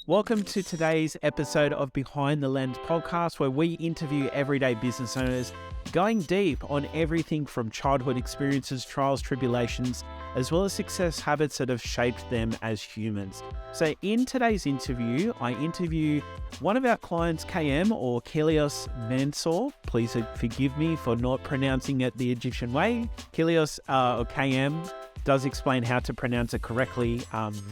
Welcome to today's episode of Behind the Lens podcast, where we interview everyday business owners, going deep on everything from childhood experiences, trials, tribulations, as well as success habits that have shaped them as humans. So in today's interview, I interview one of our clients, KM, or Kyrillos Mansour. Please forgive me for not pronouncing it the Egyptian way. Kyrillos, or KM, does explain how to pronounce it correctly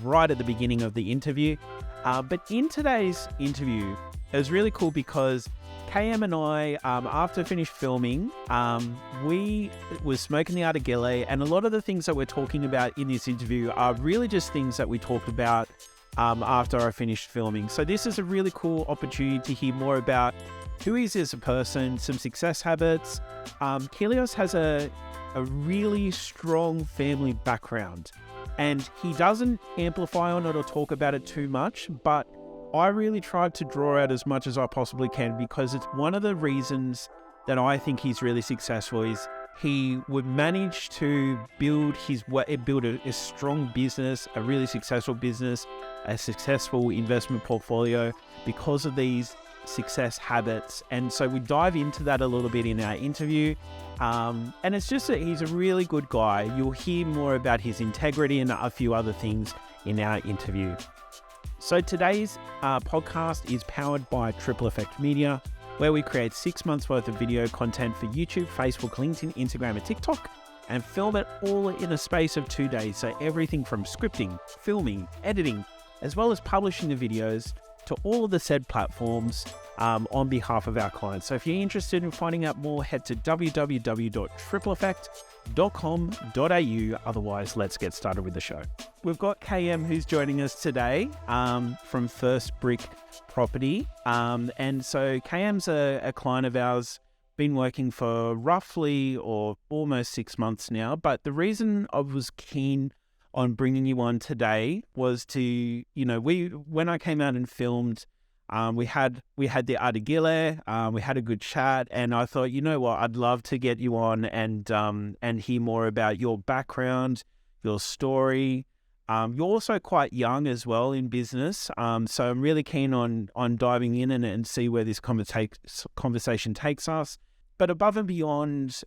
right at the beginning of the interview. But in today's interview, it was really cool because KM and I, after finished filming, we were smoking the Attaining, and a lot of the things that we're talking about in this interview are really just things that we talked about after I finished filming. So this is a really cool opportunity to hear more about who he is as a person, some success habits. Kyrillos has a really strong family background, and he doesn't amplify on it or talk about it too much, but I really tried to draw out as much as I possibly can because it's one of the reasons that I think he's really successful is he would manage to build a strong business, a really successful business, a successful investment portfolio because of these success habits. And so we dive into that a little bit in our interview. And it's just that he's a really good guy. You'll hear more about his integrity and a few other things in our interview. So today's podcast is powered by Triple Effect Media, where we create 6 months worth of video content for YouTube, Facebook, LinkedIn, Instagram, and TikTok, and film it all in a space of 2 days. So everything from scripting, filming, editing, as well as publishing the videos to all of the said platforms on behalf of our clients. So if you're interested in finding out more, head to www.tripleeffect.com.au. Otherwise, let's get started with the show. We've got KM who's joining us today from First Brick Property. And so KM's a client of ours, been working for roughly or almost 6 months now. But the reason I was keen on bringing you on today was to, when I came out and filmed, we had the Attaining, we had a good chat, and I thought, you know what, I'd love to get you on and hear more about your background, your story. You're also quite young as well in business, so I'm really keen on diving in and see where this conversation takes us. But above and beyond,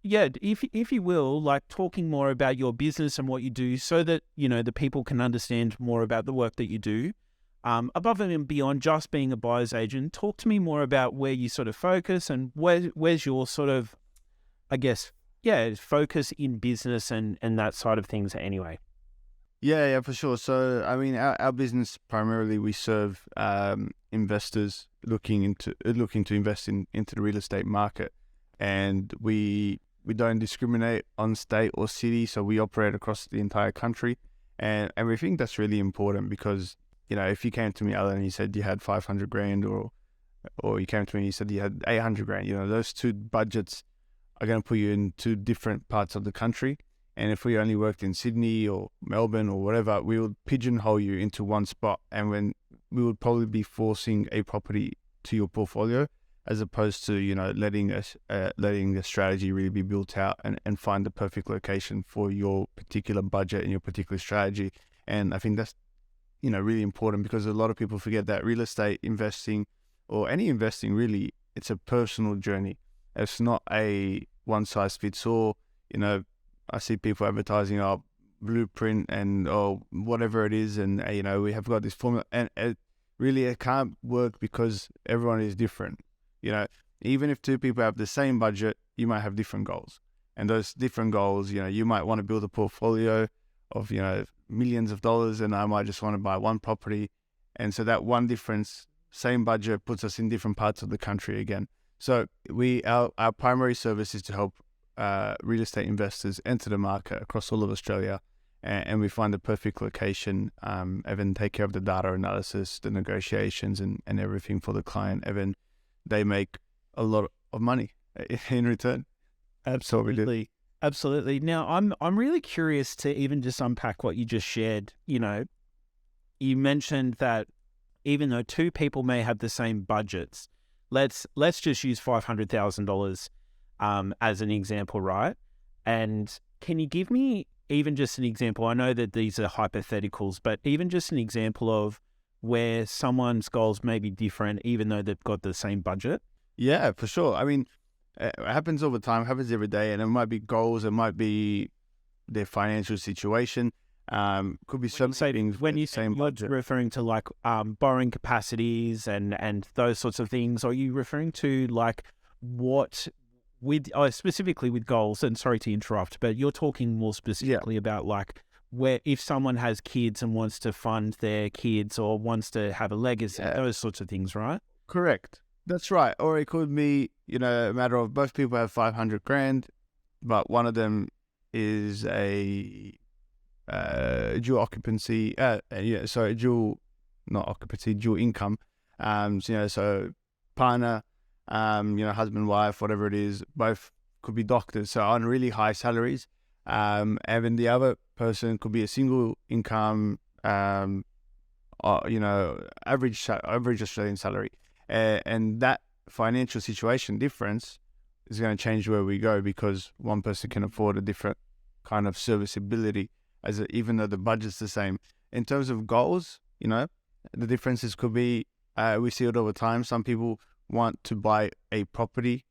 if you will, like talking more about your business and what you do so that, the people can understand more about the work that you do. Above and beyond just being a buyer's agent, talk to me more about where you sort of focus and where's your sort of, focus in business and that side of things anyway. Yeah, for sure. So, our business primarily, we serve investors looking to invest into the real estate market, and we don't discriminate on state or city, so we operate across the entire country, and we think that's really important because, if you came to me, Alan, and you said you had 500 grand or you came to me and you said you had 800 grand, those two budgets are going to put you in two different parts of the country. And if we only worked in Sydney or Melbourne or whatever, we would pigeonhole you into one spot, and when we would probably be forcing a property to your portfolio as opposed to, letting a strategy really be built out and find the perfect location for your particular budget and your particular strategy. And I think that's, really important because a lot of people forget that real estate investing or any investing really, it's a personal journey. It's not a one size fits all. I see people advertising our blueprint and whatever it is, and we have got this formula, and it can't work because everyone is different. Even if two people have the same budget, you might have different goals, and those different goals, you might want to build a portfolio of millions of dollars, and I might just want to buy one property, and so that one difference, same budget, puts us in different parts of the country again. So our primary service is to help real estate investors enter the market across all of Australia, and we find the perfect location, and then take care of the data analysis, the negotiations, and everything for the client. And then they make a lot of money in return. Absolutely. Now, I'm really curious to even just unpack what you just shared. You mentioned that even though two people may have the same budgets, let's just use $500,000 as an example, right? And can you give me even just an example? I know that these are hypotheticals, but even just an example of where someone's goals may be different, even though they've got the same budget? Yeah, for sure. I mean, it happens all the time, happens every day, and it might be goals, it might be their financial situation. Could be so many things. When with you the say same you're budget. referring to like borrowing capacities and those sorts of things, are you referring to like what with specifically with goals? And sorry to interrupt, but you're talking more specifically about like where if someone has kids and wants to fund their kids or wants to have a legacy, those sorts of things, right? Correct. That's right. Or it could be, a matter of both people have 500 grand, but one of them is a dual occupancy, dual income. So partner, husband, wife, whatever it is, both could be doctors, so on really high salaries. And then the other person could be a single income, average Australian salary. And that financial situation difference is going to change where we go because one person can afford a different kind of serviceability even though the budget's the same. In terms of goals, the differences could be, we see it all the time. Some people want to buy a property,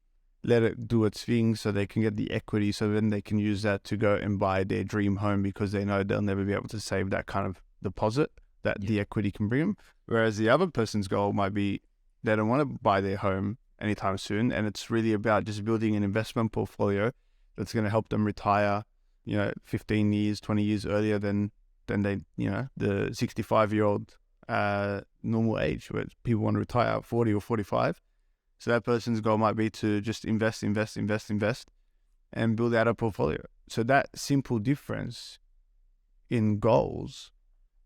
let it do its thing so they can get the equity so then they can use that to go and buy their dream home because they know they'll never be able to save that kind of deposit that the equity can bring them. Whereas the other person's goal might be they don't want to buy their home anytime soon, and it's really about just building an investment portfolio that's going to help them retire 15 years, 20 years earlier than they, the 65-year-old normal age where people want to retire at 40 or 45. So that person's goal might be to just invest and build out a portfolio. So that simple difference in goals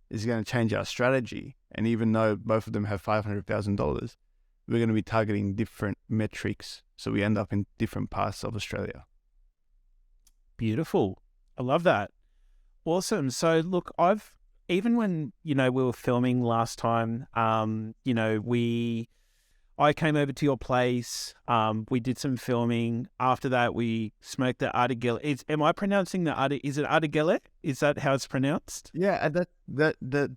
is going to change our strategy. And even though both of them have $500,000, we're going to be targeting different metrics. So we end up in different parts of Australia. Beautiful. I love that. Awesome. So look, even when, we were filming last time, I came over to your place. We did some filming. After that, we smoked the Artigele. Am I pronouncing is it Artigele? Is that how it's pronounced? Yeah, the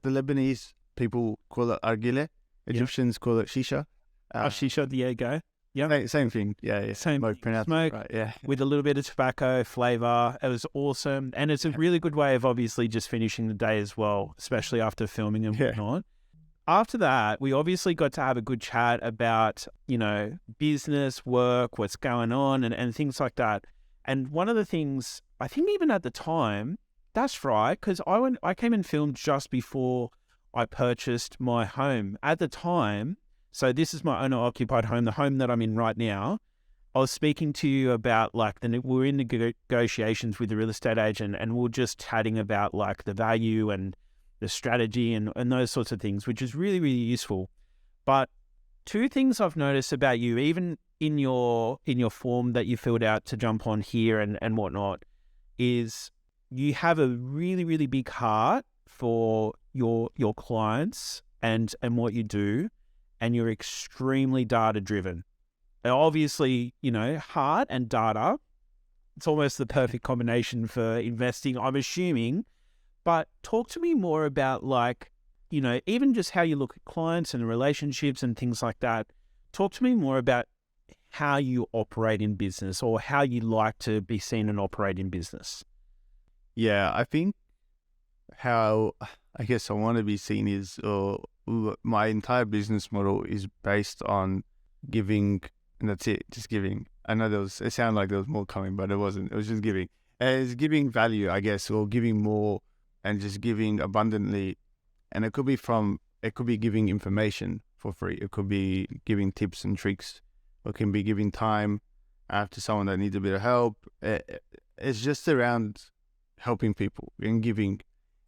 Lebanese people call it Argile. Egyptians call it Shisha. Shisha, there you go. Yeah, same thing. Yeah. Same smoke, right? Yeah, with a little bit of tobacco flavor. It was awesome, and it's a really good way of obviously just finishing the day as well, especially after filming and whatnot. After that, we obviously got to have a good chat about business, work, what's going on, and things like that. And one of the things I think even at the time, that's right, because I came and filmed just before I purchased my home. At the time. So this is my owner-occupied home, the home that I'm in right now. I was speaking to you about we're in negotiations with the real estate agent and we're just chatting about like the value and the strategy and those sorts of things, which is really, really useful. But two things I've noticed about you, even in your form that you filled out to jump on here and whatnot, is you have a really, really big heart for your clients and what you do. And you're extremely data-driven. Obviously, heart and data, it's almost the perfect combination for investing, I'm assuming. But talk to me more about even just how you look at clients and relationships and things like that. Talk to me more about how you operate in business or how you like to be seen and operate in business. Yeah, I think how I guess I want to be seen is my entire business model is based on giving, and that's it, just giving. I know it sounded like there was more coming, but it wasn't. It was just giving. It's giving value, I guess, or giving more and just giving abundantly. And it could be giving information for free. It could be giving tips and tricks. It can be giving time to someone that needs a bit of help. It's just around helping people and giving.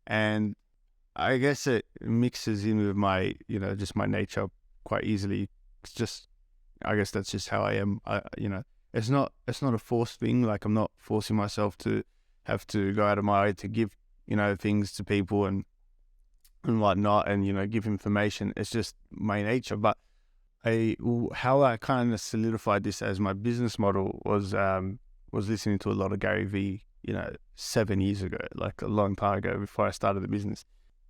And I guess it mixes in with my, just my nature quite easily. It's just, I guess that's just how I am. It's not a forced thing. Like I'm not forcing myself to have to go out of my way to give, things to people and whatnot and, give information. It's just my nature. But how I kind of solidified this as my business model was listening to a lot of Gary Vee, 7 years ago, like a long time ago before I started the business.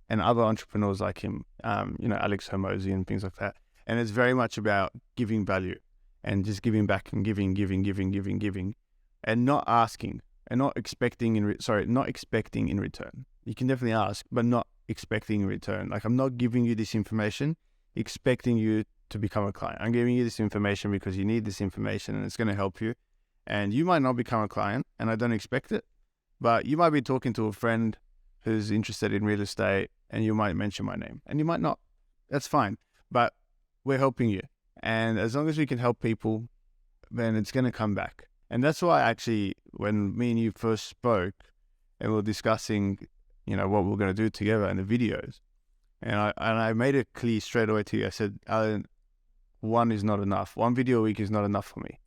and other entrepreneurs like him, Alex Hormozy and things like that. And it's very much about giving value and just giving back and giving, and not asking and not expecting not expecting in return. You can definitely ask, but not expecting in return. Like, I'm not giving you this information expecting you to become a client. I'm giving you this information because you need this information and it's going to help you. And you might not become a client, and I don't expect it, but you might be talking to a friend who's interested in real estate and you might mention my name and you might not. That's fine. But we're helping you. And as long as we can help people, then it's going to come back. And that's why actually, when me and you first spoke and we were discussing, what we're going to do together in the videos, and I made it clear straight away to you. I said, Alan, one is not enough. One video a week is not enough for me.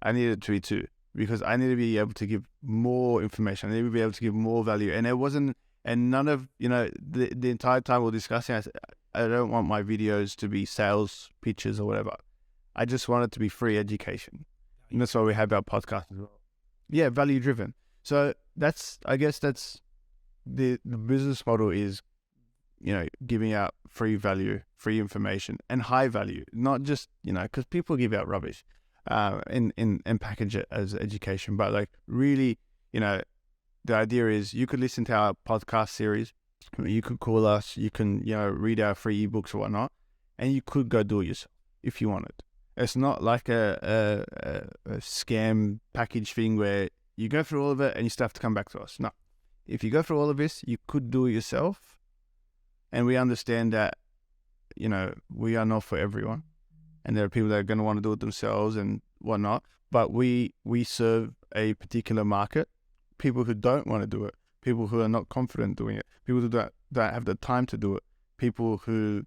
I need it to be two, because I need to be able to give more information. I need to be able to give more value. And it wasn't, and none of, the entire time we're discussing, I said, I don't want my videos to be sales pitches or whatever. I just want it to be free education. And that's why we have our podcast as well. Yeah, value driven. So I guess that's the business model is, giving out free value, free information, and high value, not just, because people give out rubbish and package it as education. But like, really, the idea is you could listen to our podcast series, you could call us, you can, read our free ebooks or whatnot, and you could go do it yourself if you wanted. It's not like a scam package thing where you go through all of it and you still have to come back to us. No. If you go through all of this, you could do it yourself. And we understand that, we are not for everyone. And there are people that are going to want to do it themselves and whatnot. But we serve a particular market, people who don't want to do it, people who are not confident doing it, people who don't have the time to do it, people who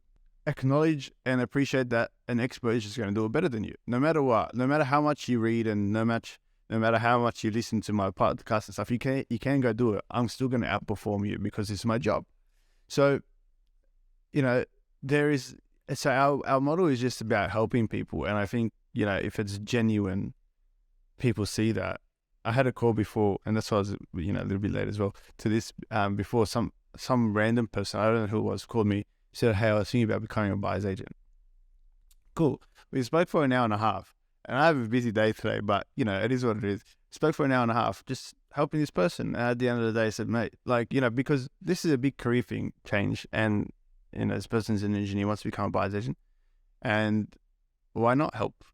acknowledge and appreciate that an expert is just going to do it better than you, no matter what, no matter how much you read and no matter how much you listen to my podcast and stuff, you can go do it. I'm still going to outperform you because it's my job. So, our model is just about helping people. And I think, if it's genuine, people see that. I had a call before, and that's why I was, a little bit late as well to this, before some random person, I don't know who it was, called me, said, hey, I was thinking about becoming a buyer's agent. Cool. We spoke for an hour and a half, and I have a busy day today, but, it is what it is. Spoke for an hour and a half, just helping this person. And at the end of the day, I said, mate, because this is a big career thing, change, and, this person's an engineer, wants to become a buyer's agent, and why not help?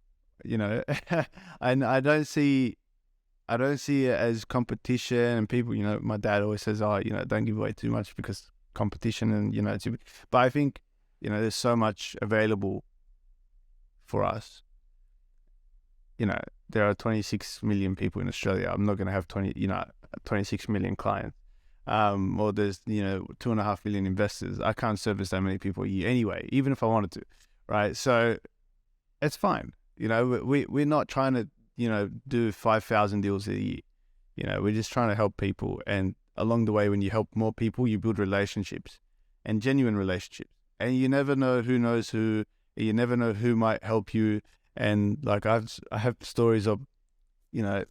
And I don't see it as competition, and people, my dad always says, don't give away too much because competition and, but I think, there's so much available for us. There are 26 million people in Australia. I'm not going to have 26 million clients. Or there's, 2.5 million investors. I can't service that many people a year anyway, even if I wanted to, right? So it's fine. We're not trying to, do 5,000 deals a year. We're just trying to help people. And along the way, when you help more people, you build relationships and genuine relationships. And you never know who knows who. You never know who might help you. And like I have stories of,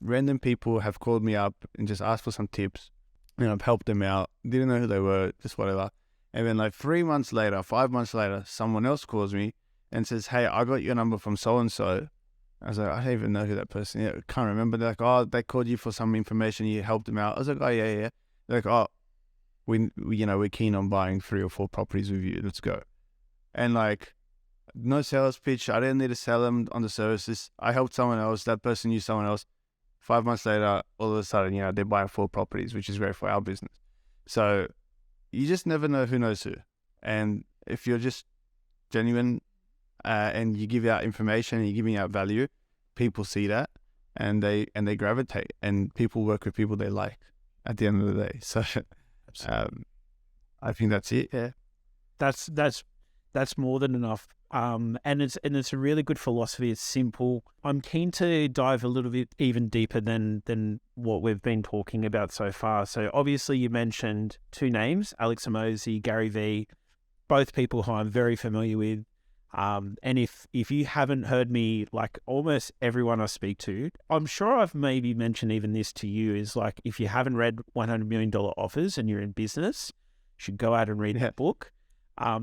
random people have called me up and just asked for some tips. I've helped them out. Didn't know who they were, just whatever. And then like 3 months later, 5 months later, someone else calls me and says, hey, I got your number from so-and-so. I was like, I don't even know who that person is. I can't remember. They're like, oh, they called you for some information. You helped them out. I was like, oh, yeah. They're like, oh, we're keen on buying 3 or 4 properties with you. Let's go. And like, no sales pitch. I didn't need to sell them on the services. I helped someone else. That person knew someone else. 5 months later, all of a sudden, they're buying 4 properties, which is great for our business. So you just never know who knows who. And if you're just genuine and you give out information and you're giving out value, people see that and they gravitate, and people work with people they like at the end of the day. So I think that's it. Yeah. That's more than enough. And it's a really good philosophy. It's simple. I'm keen to dive a little bit even deeper than what we've been talking about so far. So obviously you mentioned 2 names, Alex Hormozy, Gary V, both people who I'm very familiar with. And if you haven't heard me, like almost everyone I speak to, I'm sure I've maybe mentioned even this to you, is like, if you haven't read $100 million offers and you're in business, should go out and read that book.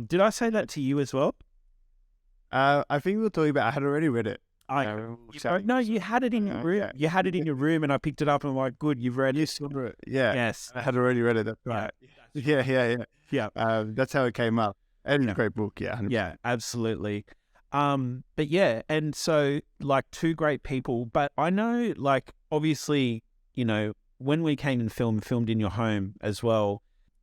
Did I say that to you as well? I think we were talking about, I had already read it. No, you had it in your room. You had it in your room, and I picked it up and I'm like, good, you've read it. Yeah. Yes. I had already read it. That's right. Yeah. That's how it came up. And a great book. Yeah. 100%. Yeah, absolutely. But yeah, and so like two great people, but I know like obviously, you know, when we came and filmed in your home as well,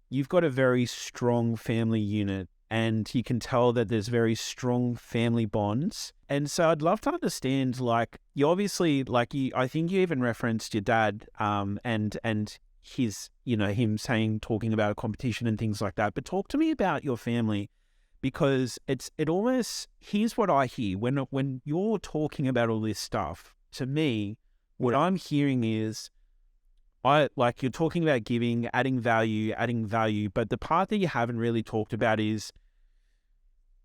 you've got a very strong family unit. And you can tell that there's very strong family bonds. And so I'd love to understand, like, you obviously, like, I think you even referenced your dad, and his, you know, him talking about a competition and things like that. But talk to me about your family, because it almost, here's what I hear when you're talking about all this stuff. To me, what I'm hearing is, you're talking about giving, adding value, but the part that you haven't really talked about is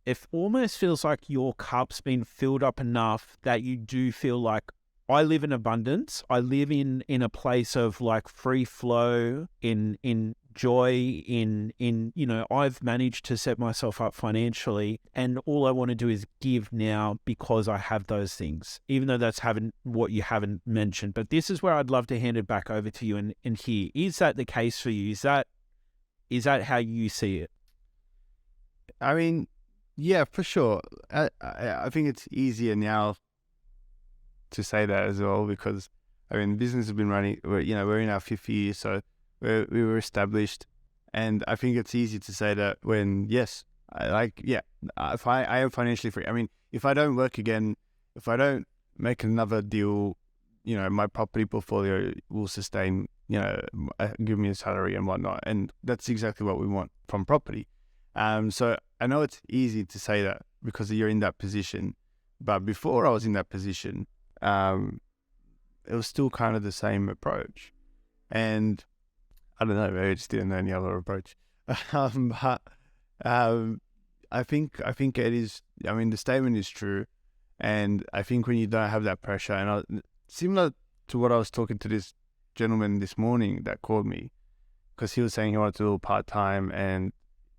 it almost feels like your cup's been filled up enough that you do feel like, I live in abundance. I live in a place of like free flow, in joy, in you know, I've managed to set myself up financially, and all I want to do is give now because I have those things, even though that's what you haven't mentioned. But this is where I'd love to hand it back over to you and hear, is that the case for you? Is that how you see it? I mean, yeah, for sure. I think it's easier now to say that as well, because I mean, business has been running. We're in our 5th year, so we were established, and I think it's easy to say that when if I am financially free. I mean, if I don't work again, if I don't make another deal, you know, my property portfolio will sustain, you know, give me a salary and whatnot, and that's exactly what we want from property. So I know it's easy to say that because you're in that position, but before I was in that position, it was still kind of the same approach, and I don't know, maybe I just didn't know any other approach. But I think it is. I mean, the statement is true, and I think when you don't have that pressure, and similar to what I was talking to this gentleman this morning that called me, because he was saying he wanted to do part time, and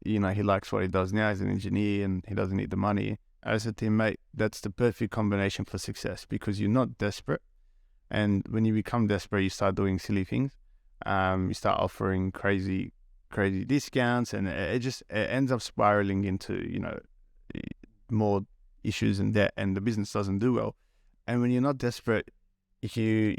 you know, he likes what he does now. He's an engineer and he doesn't need the money. I said to him, mate, that's the perfect combination for success, because you're not desperate. And when you become desperate, you start doing silly things. You start offering crazy discounts, and it ends up spiraling into, you know, more issues and debt, and the business doesn't do well. And when you're not desperate, you're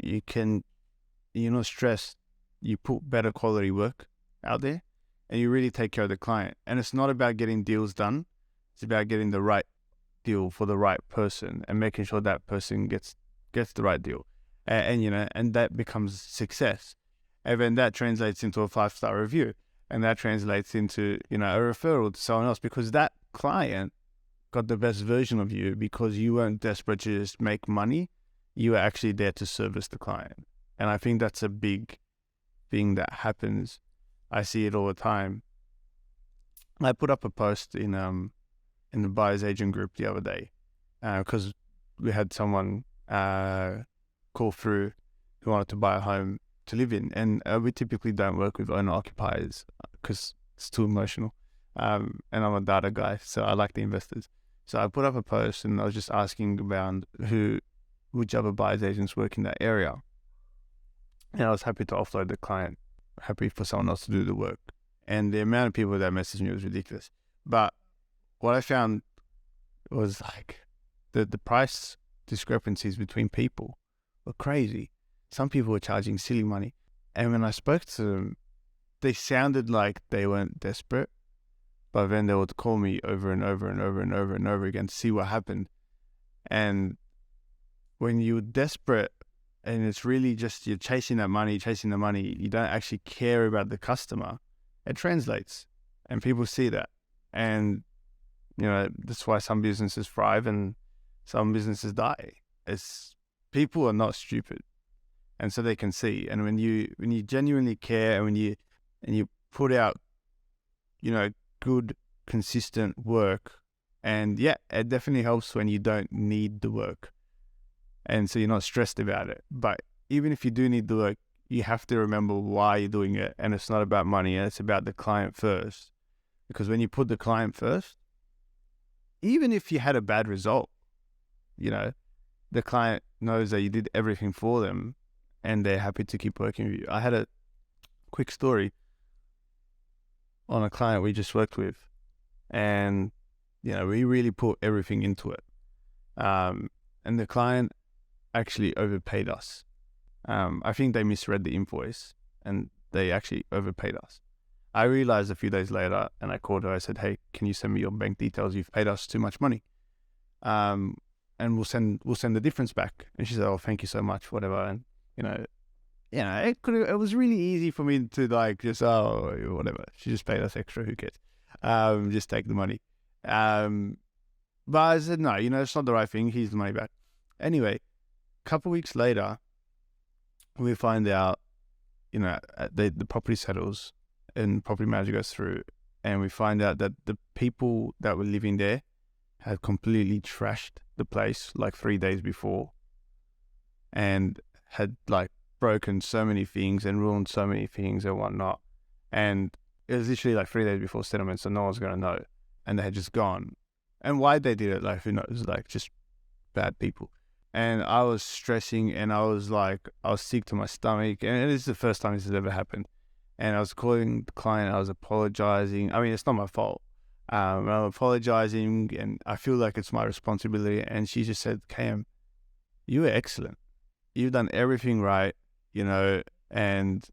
not stressed. You put better quality work out there, and you really take care of the client. And it's not about getting deals done. It's about getting the right deal for the right person and making sure that person gets the right deal. And you know, and that becomes success. And then that translates into a 5-star review. And that translates into, you know, a referral to someone else, because that client got the best version of you because you weren't desperate to just make money. You were actually there to service the client. And I think that's a big thing that happens. I see it all the time. I put up a post in the buyer's agent group the other day, because we had someone call through who wanted to buy a home to live in, and we typically don't work with owner occupiers because it's too emotional. And I'm a data guy, so I like the investors. So I put up a post and I was just asking around which other buyer's agents work in that area, and I was happy to offload the client. Happy for someone else to do the work. And the amount of people that messaged me was ridiculous. But what I found was like the price discrepancies between people were crazy. Some people were charging silly money. And when I spoke to them, they sounded like they weren't desperate, but then they would call me over and over and over and over and over again to see what happened. And when you're desperate, and it's really just you're chasing the money, you don't actually care about the customer, it translates, and people see that. And, you know, that's why some businesses thrive and some businesses die. It's people are not stupid, and so they can see. And when you genuinely care, and when you put out, you know, good, consistent work, and yeah, it definitely helps when you don't need the work. And so you're not stressed about it. But even if you do need the work, you have to remember why you're doing it, and it's not about money, and it's about the client first. Because when you put the client first, even if you had a bad result, you know, the client knows that you did everything for them, and they're happy to keep working with you. I had a quick story on a client we just worked with, and you know, we really put everything into it. And the client actually overpaid us. I think they misread the invoice and they actually overpaid us. I realized a few days later, and I called her. I said, "Hey, can you send me your bank details? You've paid us too much money, and we'll send the difference back." And she said, "Oh, thank you so much, whatever." And it was really easy for me to like just whatever. She just paid us extra. Who cares? Just take the money. But I said, no, it's not the right thing. Here's the money back. Anyway, a couple of weeks later, we find out, the property settles and property manager goes through, and we find out that the people that were living there had completely trashed the place like 3 days before, and had like broken so many things and ruined so many things and whatnot. And it was literally like 3 days before settlement, so no one's going to know. And they had just gone. And why they did it, like, who knows, like just bad people. And I was stressing, and I was sick to my stomach. And it is the first time this has ever happened. And I was calling the client, I was apologizing. I mean, it's not my fault. I'm apologizing, and I feel like it's my responsibility. And she just said, "KM, you were excellent. You've done everything right, and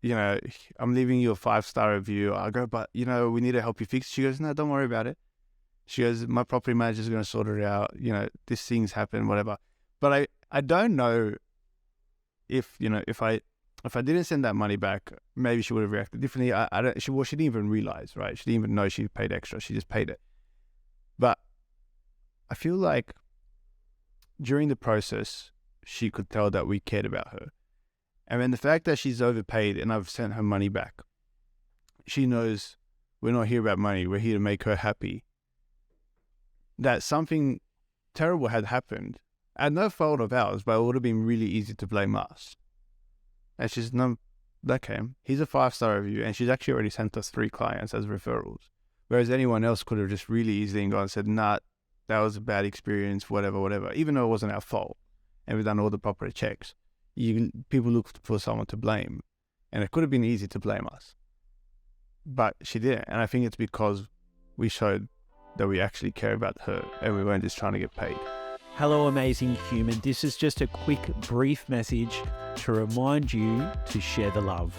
I'm leaving you a 5-star review." I go, "But, we need to help you fix it." She goes, "No, don't worry about it." She goes, "My property manager's going to sort it out. These things happen, whatever." But I don't know if I didn't send that money back, maybe she would have reacted differently. She didn't even realize, right? She didn't even know she paid extra. She just paid it. But I feel like during the process, she could tell that we cared about her. And then the fact that she's overpaid and I've sent her money back, she knows we're not here about money. We're here to make her happy. That something terrible had happened at no fault of ours, but it would have been really easy to blame us. And she's, "No, that came. Here's a 5-star review." And she's actually already sent us 3 clients as referrals. Whereas anyone else could have just really easily gone and said, "Nah, that was a bad experience, whatever. Even though it wasn't our fault. And we've done all the proper checks. People look for someone to blame. And it could have been easy to blame us. But she didn't. And I think it's because we showed that we actually care about her and we weren't just trying to get paid. Hello, amazing human. This is just a quick, brief message to remind you to share the love.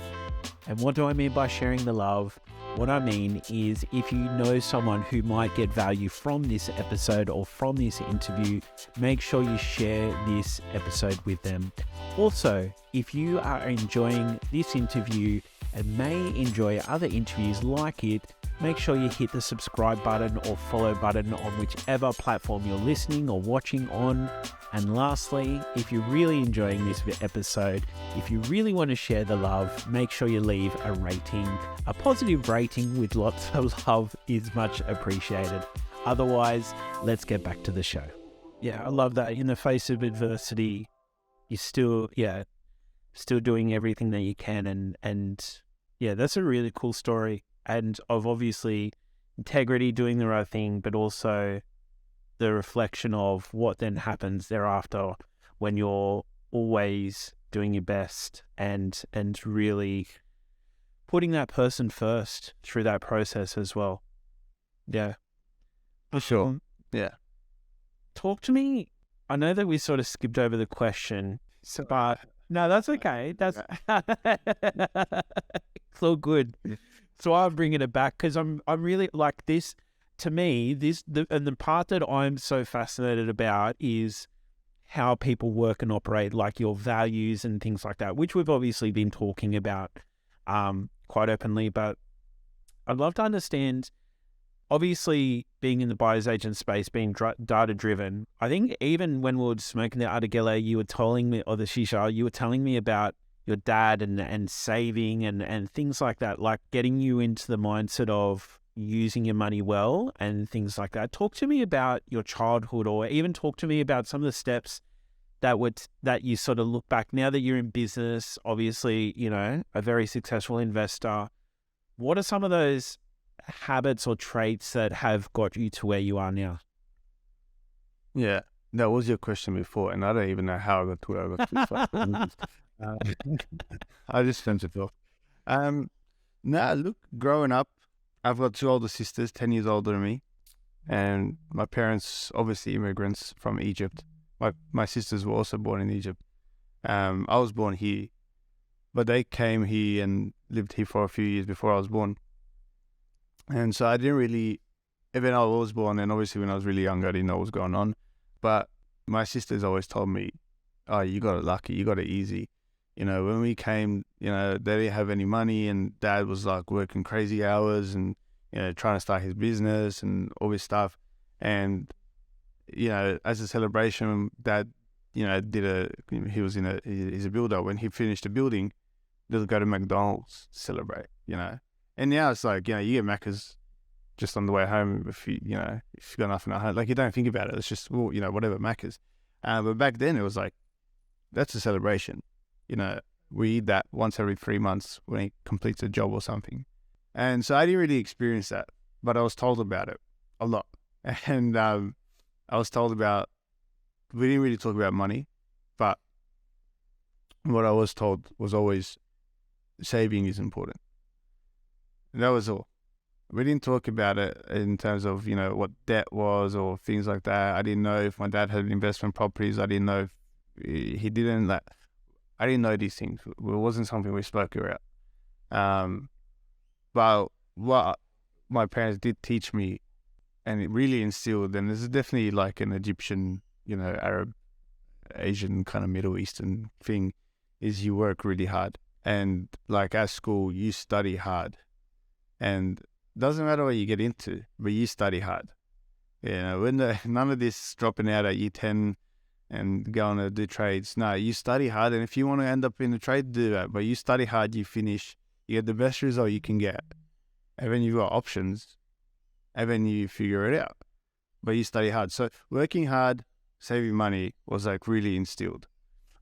And what do I mean by sharing the love? What I mean is, if you know someone who might get value from this episode or from this interview, make sure you share this episode with them. Also, if you are enjoying this interview and may enjoy other interviews like it, make sure you hit the subscribe button or follow button on whichever platform you're listening or watching on. And lastly, if you're really enjoying this episode, if you really want to share the love, make sure you leave a rating. A positive rating with lots of love is much appreciated. Otherwise, let's get back to the show. Yeah, I love that. In the face of adversity, you're still doing everything that you can. And yeah, that's a really cool story. And of obviously integrity, doing the right thing, but also the reflection of what then happens thereafter when you're always doing your best and really putting that person first through that process as well. Yeah. For sure. Yeah. Talk to me. I know that we sort of skipped over the question, but no, that's okay. That's it's all good. So I'm bringing it back because I'm really like this. To me, the part that I'm so fascinated about is how people work and operate, like your values and things like that, which we've obviously been talking about quite openly. But I'd love to understand, obviously, being in the buyer's agent space, being data driven. I think even when we were smoking the Adagele, you were telling me, or the shisha, you were telling me about your dad and saving and things like that, like getting you into the mindset of using your money well and things like that. Talk to me about your childhood, or even talk to me about some of the steps that you sort of look back now that you're in business, obviously, a very successful investor? What are some of those habits or traits that have got you to where you are now? Yeah, that was your question before, and I don't even know how I got to where I got to. I just sent it off. Now, look, growing up, I've got two older sisters, 10 years older than me, and my parents, obviously immigrants from Egypt. My sisters were also born in Egypt. I was born here, but they came here and lived here for a few years before I was born. And so I didn't really, even though I was born, and obviously when I was really young, I didn't know what was going on. But my sisters always told me, oh, you got it lucky, you got it easy. When we came, they didn't have any money, and Dad was like working crazy hours and, trying to start his business and all this stuff. And, as a celebration, Dad, he's a builder. When he finished the building, they'll go to McDonald's to celebrate, And now it's like, you get Macca's just on the way home if you got nothing at home. Like, you don't think about it. It's just, well, whatever, Macca's. But back then it was like, that's a celebration. We eat that once every 3 months when he completes a job or something. And so I didn't really experience that, but I was told about it a lot. And I was told about, we didn't really talk about money, but what I was told was always saving is important. That was all. We didn't talk about it in terms of, what debt was or things like that. I didn't know if my dad had investment properties. I didn't know if he didn't. I didn't know these things. It wasn't something we spoke about. But what my parents did teach me, and it really instilled, and this is definitely like an Egyptian, Arab, Asian kind of Middle Eastern thing, is you work really hard. And like at school, you study hard. And doesn't matter what you get into, but you study hard. When none of this dropping out at year 10 and going to do trades. No, you study hard, and if you want to end up in a trade, do that. But you study hard, you finish, you get the best result you can get, and then you've got options, and then you figure it out. But you study hard. So working hard, saving money was like really instilled,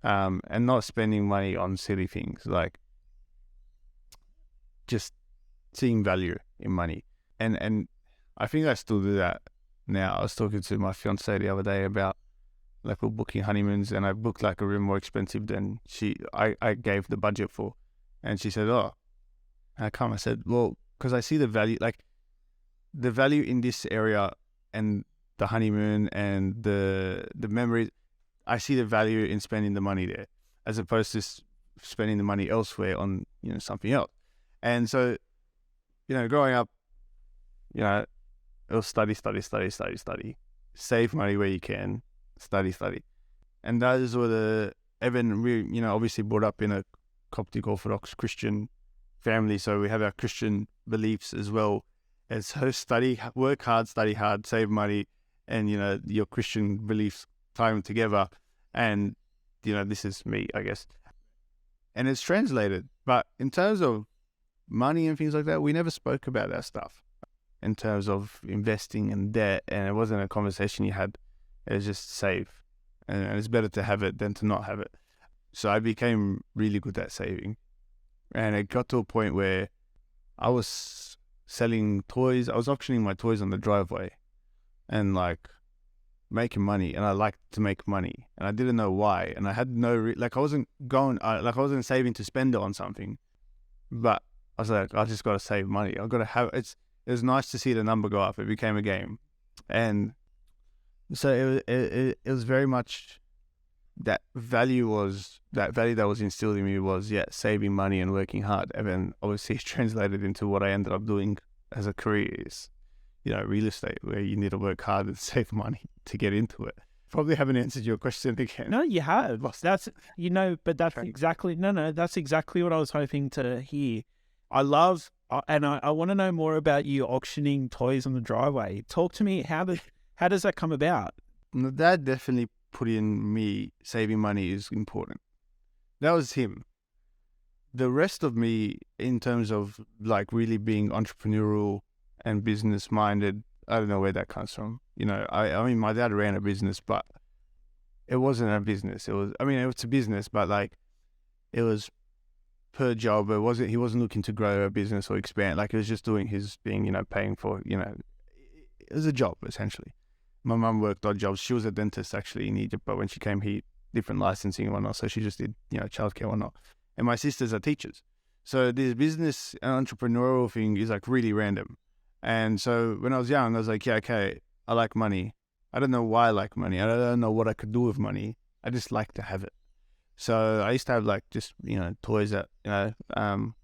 and not spending money on silly things, like just seeing value in money. And I think I still do that now. I was talking to my fiance the other day about, like, we're booking honeymoons, and I booked like a room more expensive than I gave the budget for. And she said, oh, how come? I said, well, because I see the value in this area and the honeymoon and the memories. I see the value in spending the money there as opposed to spending the money elsewhere on, something else. And so, growing up, it was study, save money where you can, study. And those were we, obviously brought up in a Coptic Orthodox Christian family. So we have our Christian beliefs as well. And so work hard, study hard, save money, and, your Christian beliefs tie them together. And, this is me, I guess. And it's translated. But in terms of money and things like that, we never spoke about that stuff in terms of investing and debt, and it wasn't a conversation you had. It was just save, and it's better to have it than to not have it. So I became really good at saving, and it got to a point where I was selling toys. I was auctioning my toys on the driveway and like making money, and I liked to make money, and I didn't know why, and I had I wasn't saving to spend it on something, but I was like, I just got to save money. I've got to have it. It was nice to see the number go up. It became a game. And so it was very much that value that was instilled in me was, saving money and working hard. And then obviously it's translated into what I ended up doing as a career is, real estate, where you need to work hard and save money to get into it. Probably haven't answered your question again. No, you have. That's exactly what I was hoping to hear. I love, and I want to know more about you auctioning toys on the driveway. Talk to me. How does that come about? That definitely put in me saving money is important. That was him. The rest of me, in terms of like really being entrepreneurial and business minded, I don't know where that comes from. I mean, my dad ran a business, but it wasn't a business. I mean, it was a business, but like it was per job. He wasn't looking to grow a business or expand. Like, he was just doing his thing, paying for, it was a job essentially. My mum worked odd jobs. She was a dentist actually in Egypt, but when she came here, different licensing and whatnot, so she just did, childcare and whatnot. And my sisters are teachers. So this business and entrepreneurial thing is like really random. And so when I was young, I was like, yeah, okay, I like money. I don't know why I like money. I don't know what I could do with money. I just like to have it. So I used to have like just, toys that,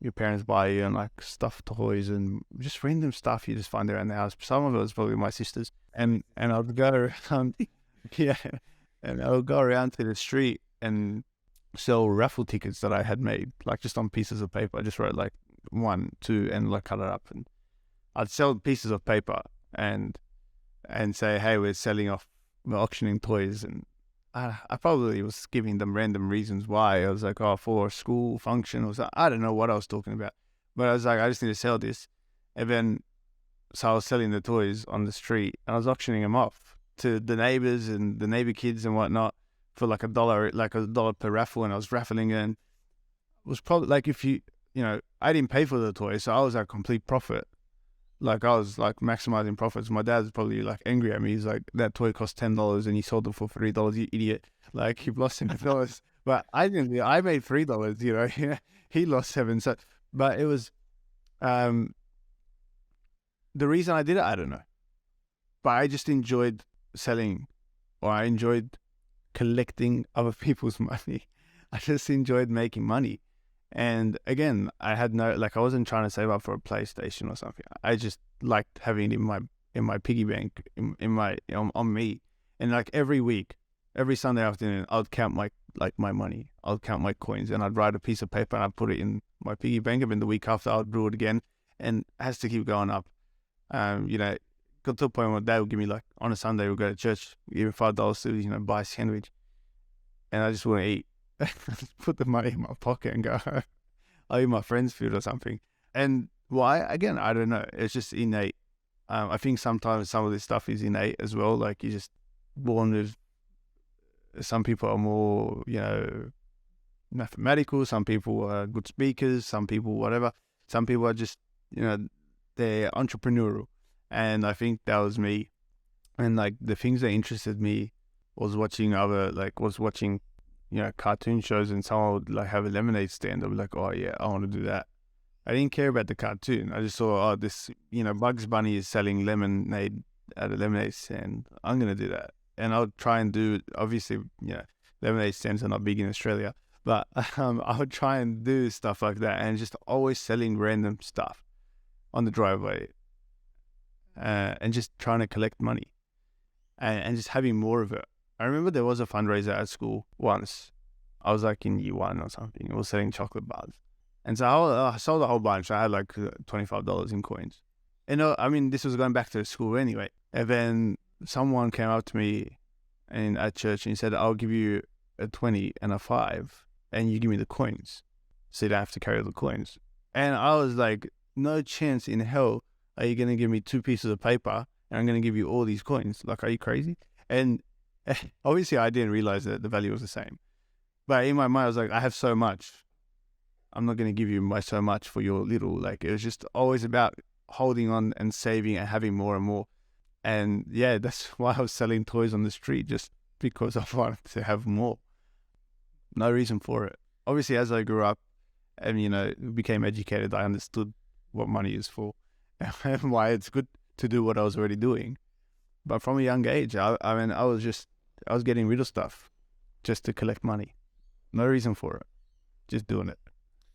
your parents buy you, and like stuffed toys and just random stuff you just find around the house. Some of it was probably my sister's. And I would go around, yeah, and I would go around to the street and sell raffle tickets that I had made, like just on pieces of paper. I just wrote like 1, 2, and like cut it up. And I'd sell pieces of paper and say, hey, we're auctioning toys. And I probably was giving them random reasons why. I was like, oh, for a school function or something. I don't know what I was talking about. But I was like, I just need to sell this. And then, so I was selling the toys on the street, and I was auctioning them off to the neighbors and the neighbor kids and whatnot for like $1 per raffle. And I was raffling, and it was probably like, if I didn't pay for the toy, so I was at complete profit. Like, I was like maximizing profits. My dad's probably like angry at me. He's like, that toy cost $10 and you sold it for $3, you idiot. Like, you've lost $7. But I didn't. I made $3. He lost $7. So, but it was, the reason I did it, I don't know. But I just enjoyed selling, or I enjoyed collecting other people's money. I just enjoyed making money. And again, I had I wasn't trying to save up for a PlayStation or something. I just liked having it in my piggy bank, on me. And like every week, every Sunday afternoon, I'd count my money. I'd count my coins, and I'd write a piece of paper and I'd put it in my piggy bank. And then the week after, I'd do it again, and it has to keep going up. Got to a point where Dad would give me, like, on a Sunday, we'd go to church, give me $5 to buy a sandwich, and I just want to eat. Put the money in my pocket and go, I'll eat my friend's food or something. And why? Again, I don't know. It's just innate. I think sometimes some of this stuff is innate as well. Like, you're just born with, some people are more, mathematical. Some people are good speakers. Some people, whatever. Some people are just, they're entrepreneurial. And I think that was me. And like, the things that interested me was watching cartoon shows, and someone would like have a lemonade stand. I'd be like, oh yeah, I want to do that. I didn't care about the cartoon. I just saw, this, Bugs Bunny is selling lemonade at a lemonade stand. I'm going to do that. And I would try and do, obviously, lemonade stands are not big in Australia, but I would try and do stuff like that, and just always selling random stuff on the driveway, and just trying to collect money, and just having more of it. I remember there was a fundraiser at school once. I was like in year 1 or something. It was selling chocolate bars. And so I sold a whole bunch. I had like $25 in coins. And this was going back to the school anyway. And then someone came up to me at church and he said, I'll give you a 20 and a 5 and you give me the coins, so you don't have to carry the coins. And I was like, no chance in hell are you going to give me 2 pieces of paper and I'm going to give you all these coins. Like, are you crazy? And obviously, I didn't realize that the value was the same. But in my mind, I was like, I have so much. I'm not going to give you my so much for your little. Like, it was just always about holding on and saving and having more and more. And yeah, that's why I was selling toys on the street, just because I wanted to have more. No reason for it. Obviously, as I grew up and, became educated, I understood what money is for and why it's good to do what I was already doing. But from a young age, I was getting rid of stuff just to collect money. No reason for it. Just doing it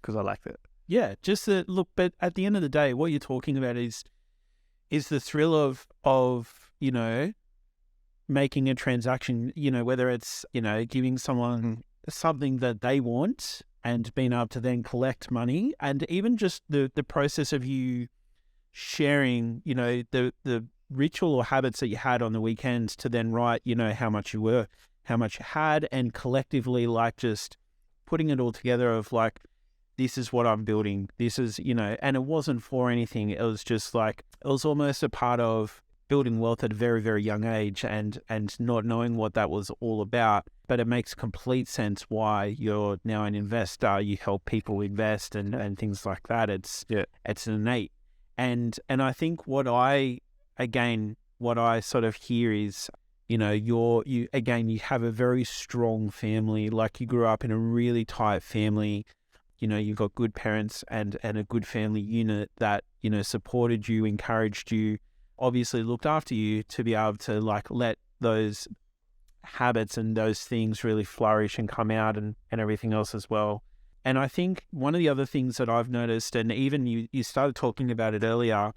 because I liked it. Yeah, just look. But at the end of the day, what you're talking about is the thrill of making a transaction. Whether it's giving someone something that they want and being able to then collect money, and even just the process of you sharing, the ritual or habits that you had on the weekends to then write, how much you had, and collectively, like, just putting it all together of like, this is what I'm building. This is, and it wasn't for anything. It was just like, it was almost a part of building wealth at a very, very young age and not knowing what that was all about. But it makes complete sense why you're now an investor. You help people invest and things like that. It's innate. And I think what I sort of hear is, you know, you have a very strong family. Like, you grew up in a really tight family. You know, you've got good parents and a good family unit that, you know, supported you, encouraged you, obviously looked after you to be able to like let those habits and those things really flourish and come out and everything else as well. And I think one of the other things that I've noticed, and even you started talking about it earlier,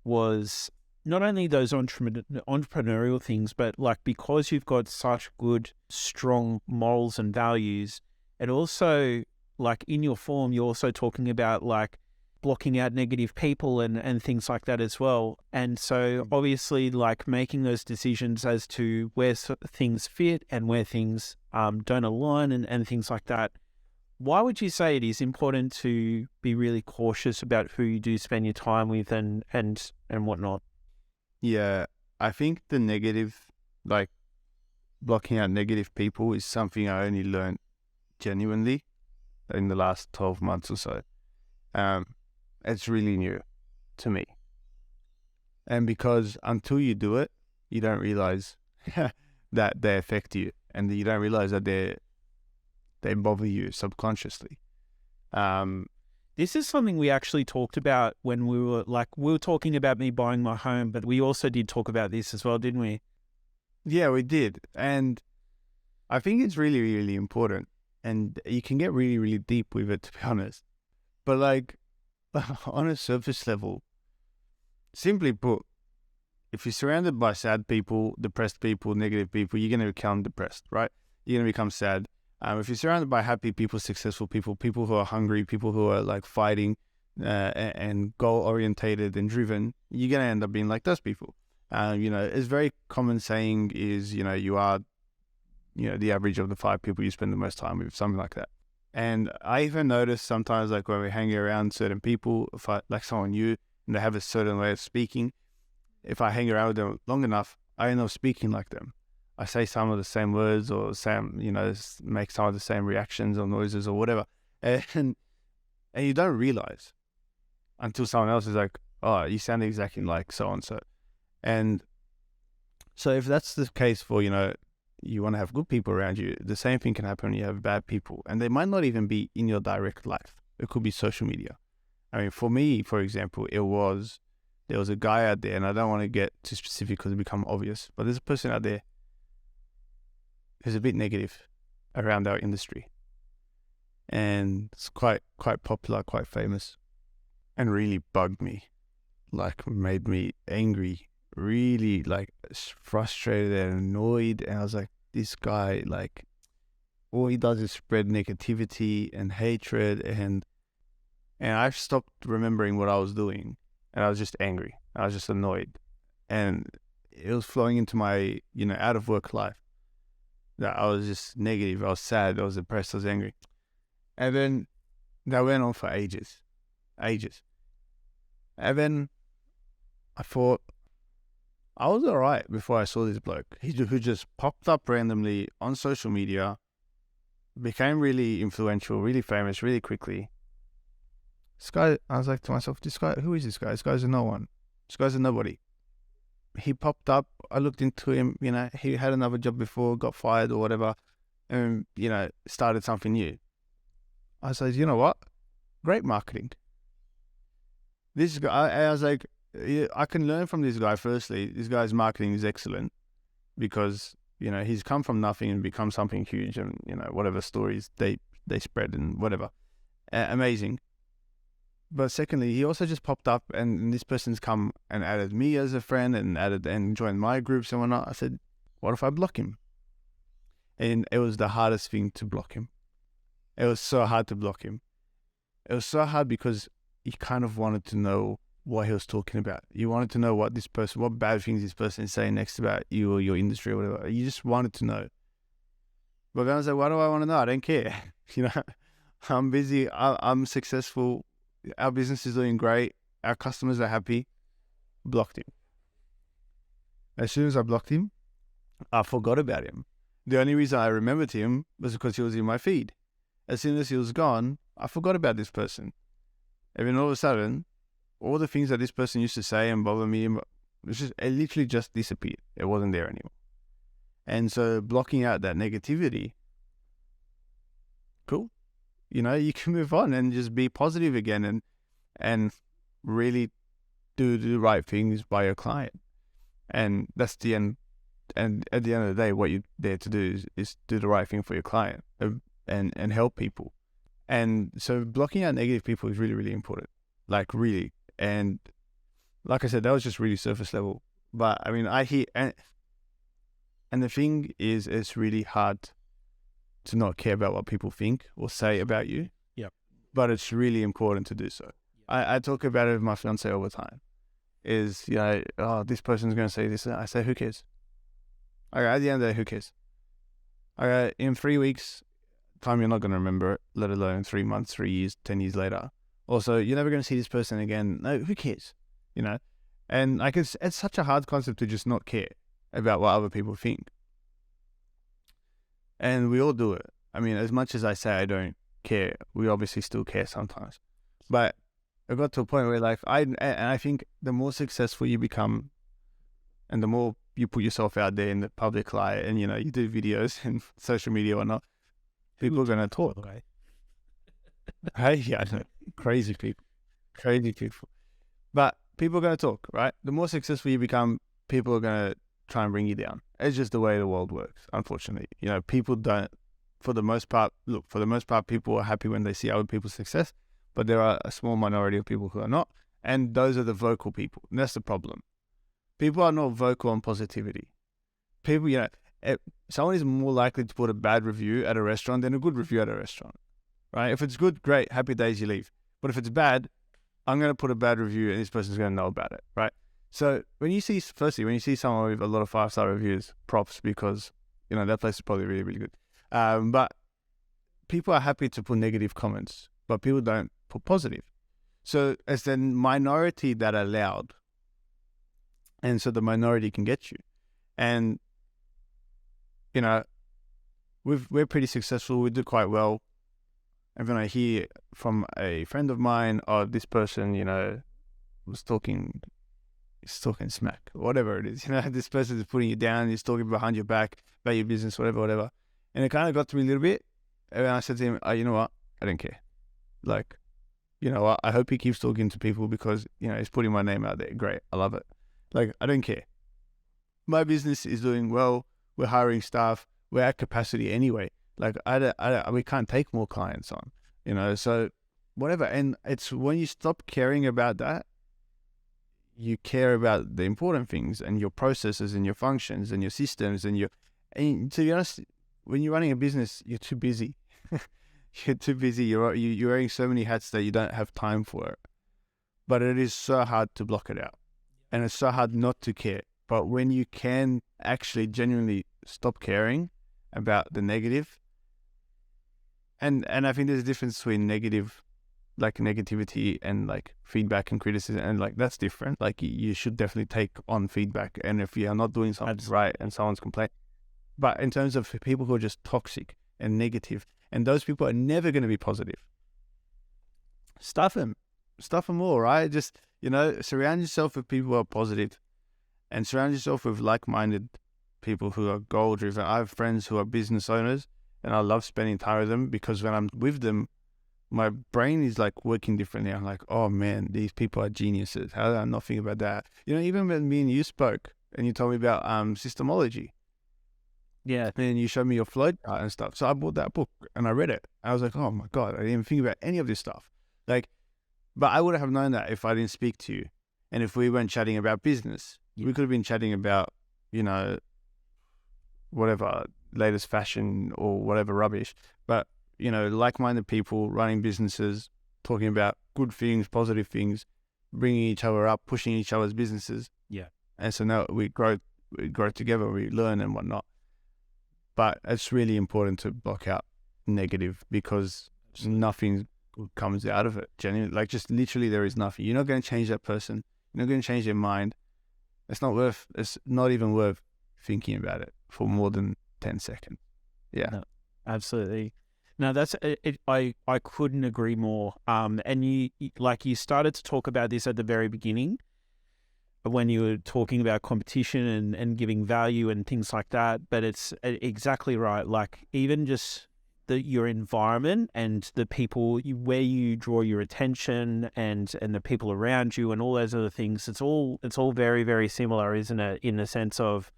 was not only those entrepreneurial things, but like, because you've got such good, strong morals and values, it also, like, in your form, you're also talking about like blocking out negative people and things like that as well. And so obviously, like, making those decisions as to where things fit and where things don't align and things like that. Why would you say it is important to be really cautious about who you do spend your time with and whatnot? Yeah, I think the negative, like blocking out negative people, is something I only learned genuinely in the last 12 months or so. It's really new to me. And because until you do it, you don't realize that they affect you, and you don't realize that they bother you subconsciously. This is something we actually talked about when we were talking about me buying my home, but we also did talk about this as well, didn't we? Yeah, we did. And I think it's really, really important. And you can get really, really deep with it, to be honest. But like, on a surface level, simply put, if you're surrounded by sad people, depressed people, negative people, you're going to become depressed, right? You're going to become sad. If you're surrounded by happy people, successful people, people who are hungry, people who are like fighting and goal-orientated and driven, you're going to end up being like those people. You know, it's very common saying is, you know, you are, you know, the average of the 5 people you spend the most time with, something like that. And I even notice sometimes, like when we hang around certain people, if I like someone new and they have a certain way of speaking, if I hang around with them long enough, I end up speaking like them. I say some of the same words or make some of the same reactions or noises or whatever. And you don't realize until someone else is like, oh, you sound exactly like so-and-so. And so if that's the case for, you know, you want to have good people around you, the same thing can happen when you have bad people. And they might not even be in your direct life. It could be social media. I mean, for me, for example, there was a guy out there, and I don't want to get too specific because it become obvious, but there's a person out there who's a bit negative around our industry. And it's quite popular, quite famous, and really bugged me, like made me angry, really like frustrated and annoyed. And I was like, this guy, like, all he does is spread negativity and hatred, and I stopped remembering what I was doing, and I was just angry. I was just annoyed, and it was flowing into my, you know, out of work life. That I was just negative. I was sad. I was depressed. I was angry, and then that went on for ages. And then I thought, I was all right before I saw this bloke who just popped up randomly on social media, became really influential, really famous, really quickly. This guy, I was like to myself, who is this guy? This guy's a no one. This guy's a nobody. He popped up, I looked into him, you know, he had another job before, got fired or whatever, and, you know, started something new. I said, you know what? Great marketing. This guy, I was like, I can learn from this guy. Firstly, this guy's marketing is excellent because, you know, he's come from nothing and become something huge, and, you know, whatever stories they spread and whatever. Amazing. But secondly, he also just popped up, and this person's come and added me as a friend and joined my groups and whatnot. I said, what if I block him? And it was the hardest thing to block him. It was so hard to block him. It was so hard because you kind of wanted to know what he was talking about. You wanted to know what bad things this person is saying next about you or your industry or whatever. You just wanted to know. But then I was like, why do I want to know? I don't care. You know, I'm busy. I'm successful. Our business is doing great. Our customers are happy. Blocked him. As soon as I blocked him, I forgot about him. The only reason I remembered him was because he was in my feed. As soon as he was gone, I forgot about this person. And then all of a sudden, all the things that this person used to say and bother me, it literally just disappeared. It wasn't there anymore. And so blocking out that negativity, cool. You know, you can move on and just be positive again and really do the right things by your client. And that's the end. And at the end of the day, what you're there to do is do the right thing for your client and help people. And so blocking out negative people is really, really important. Like really. And like I said, that was just really surface level. But I mean, I hear, and the thing is, it's really hard to not care about what people think or say about you. Yep. But it's really important to do so. I talk about it with my fiance all the time. Is, you know, oh, this person's going to say this. I say, who cares? Okay, at the end of the day, who cares? Okay, in 3 weeks' time, you're not going to remember it, let alone 3 months, 3 years, 10 years later. Also, you're never going to see this person again. No, who cares? You know? And like it's such a hard concept to just not care about what other people think. And we all do it. I mean, as much as I say I don't care, we obviously still care sometimes. But I got to a point where like, I think the more successful you become and the more you put yourself out there in the public light and, you know, you do videos and social media or not, people are going to talk. Hey, yeah, I know. Crazy people. But people are going to talk, right? The more successful you become, people are going to try and bring you down. It's just the way the world works, unfortunately. You know, people don't, for the most part, people are happy when they see other people's success, but there are a small minority of people who are not, and those are the vocal people. And that's the problem. People are not vocal on positivity. People, you know, someone is more likely to put a bad review at a restaurant than a good review at a restaurant, right? If it's good, great, happy days, you leave. But if it's bad, I'm going to put a bad review and this person's going to know about it, right? So when you see someone with a lot of 5-star reviews, props, because, you know, that place is probably really, really good. But people are happy to put negative comments, but people don't put positive. So it's the minority that are loud. And so the minority can get you. And, you know, we're pretty successful. We do quite well. And when I hear from a friend of mine, oh, this person, you know, is talking smack, whatever it is, you know, this person is putting you down, he's talking behind your back about your business, whatever. And it kind of got to me a little bit. And I said to him, oh, you know what? I don't care. Like, you know what? I hope he keeps talking to people because, you know, he's putting my name out there. Great. I love it. Like, I don't care. My business is doing well. We're hiring staff. We're at capacity anyway. Like, we can't take more clients on, you know, so whatever. And it's when you stop caring about that, you care about the important things and your processes and your functions and your systems and to be honest, when you're running a business, you're too busy. You're too busy. You're wearing so many hats that you don't have time for it. But it is so hard to block it out. And it's so hard not to care. But when you can actually genuinely stop caring about the negative, and I think there's a difference between negativity and like feedback and criticism, and like that's different. Like you should definitely take on feedback, and if you are not doing something right and someone's complaining. But in terms of people who are just toxic and negative, and those people are never going to be positive, stuff them all, right? Just, you know, surround yourself with people who are positive and surround yourself with like-minded people who are goal-driven. I have friends who are business owners and I love spending time with them because when I'm with them, my brain is like working differently. I'm like, oh man, these people are geniuses. How did I not think about that? You know, even when me and you spoke and you told me about systemology. Yeah. And you showed me your flow chart and stuff. So I bought that book and I read it. I was like, oh my God, I didn't even think about any of this stuff. Like, but I wouldn't have known that if I didn't speak to you. And if we weren't chatting about business, we could have been chatting about, you know, whatever, latest fashion or whatever rubbish. But, you know, like-minded people running businesses, talking about good things, positive things, bringing each other up, pushing each other's businesses. Yeah. And so now we grow together, we learn and whatnot. But it's really important to block out negative because nothing comes out of it. Genuinely, like just literally there is nothing. You're not going to change that person. You're not going to change their mind. It's not even worth thinking about it for more than 10 seconds. Yeah. No, absolutely. No, that's it. I couldn't agree more. And you started to talk about this at the very beginning when you were talking about competition and giving value and things like that. But it's exactly right. Like even just your environment and the people where you draw your attention and the people around you and all those other things. It's all very, very similar, isn't it? In the sense of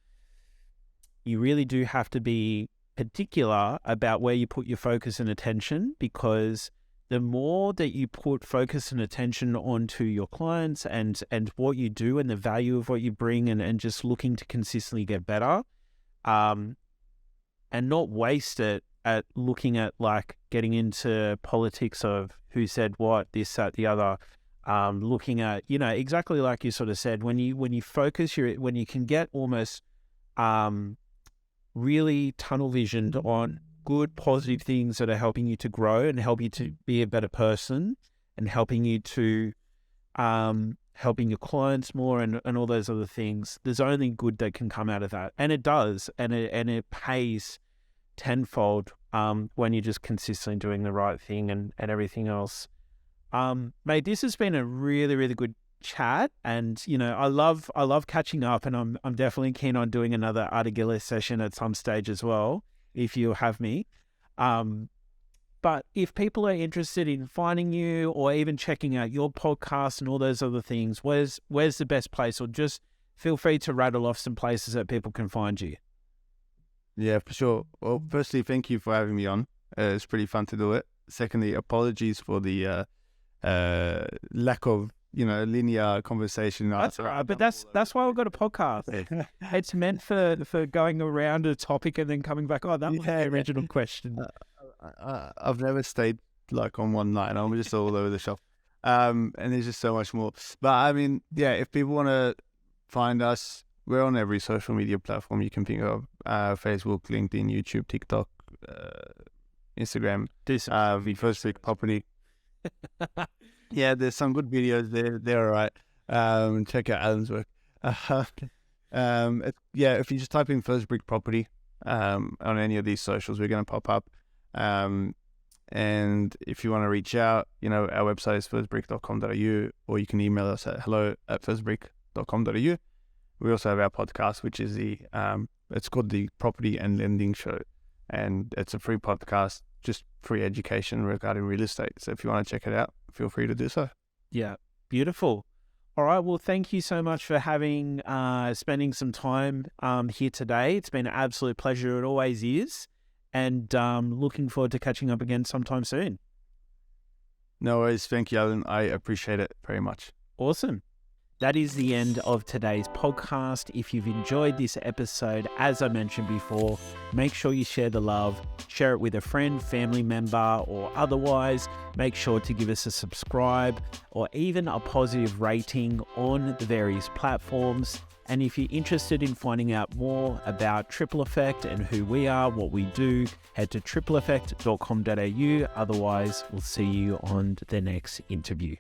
you really do have to be particular about where you put your focus and attention, because the more that you put focus and attention onto your clients and what you do and the value of what you bring and just looking to consistently get better, and not waste it at looking at like getting into politics of who said what, this, that, the other, looking at, exactly like you sort of said, when you focus when you can get almost really tunnel visioned on good, positive things that are helping you to grow and help you to be a better person and helping you to helping your clients more and all those other things. There's only good that can come out of that, and it does, and it pays tenfold when you're just consistently doing the right thing and everything else. Mate, this has been a really, really good chat, and I love catching up, and I'm definitely keen on doing another Artigilla session at some stage as well, if you have me. But if people are interested in finding you or even checking out your podcast and all those other things, where's the best place? Or just feel free to rattle off some places that people can find you. Yeah, for sure. Well, firstly, thank you for having me on. It's pretty fun to do it. Secondly, apologies for the lack of linear conversation. That's all right, but that's why we've got a podcast. It's meant for going around a topic and then coming back. Oh, that was the original question. I've never stayed like on one line. I'm just all over the shop. And there's just so much more. But I mean, yeah, if people want to find us, we're on every social media platform you can think of: Facebook, LinkedIn, YouTube, TikTok, Instagram. First Brick Property. Yeah, there's some good videos there. They're all right. Check out Alan's work. If you just type in First Brick Property on any of these socials, we're going to pop up. And if you want to reach out, our website is firstbrick.com.au, or you can email us at hello@firstbrick.com.au. We also have our podcast, which is it's called the Property and Lending Show, and it's a free podcast, just free education regarding real estate. So if you want to check it out, feel free to do so. Yeah, beautiful. All right, well, thank you so much for spending some time here today. It's been an absolute pleasure. It always is. And looking forward to catching up again sometime soon. No worries. Thank you, Alan. I appreciate it very much. Awesome. That is the end of today's podcast. If you've enjoyed this episode, as I mentioned before, make sure you share the love, share it with a friend, family member, or otherwise. Make sure to give us a subscribe or even a positive rating on the various platforms. And if you're interested in finding out more about Triple Effect and who we are, what we do, head to tripleeffect.com.au. Otherwise, we'll see you on the next interview.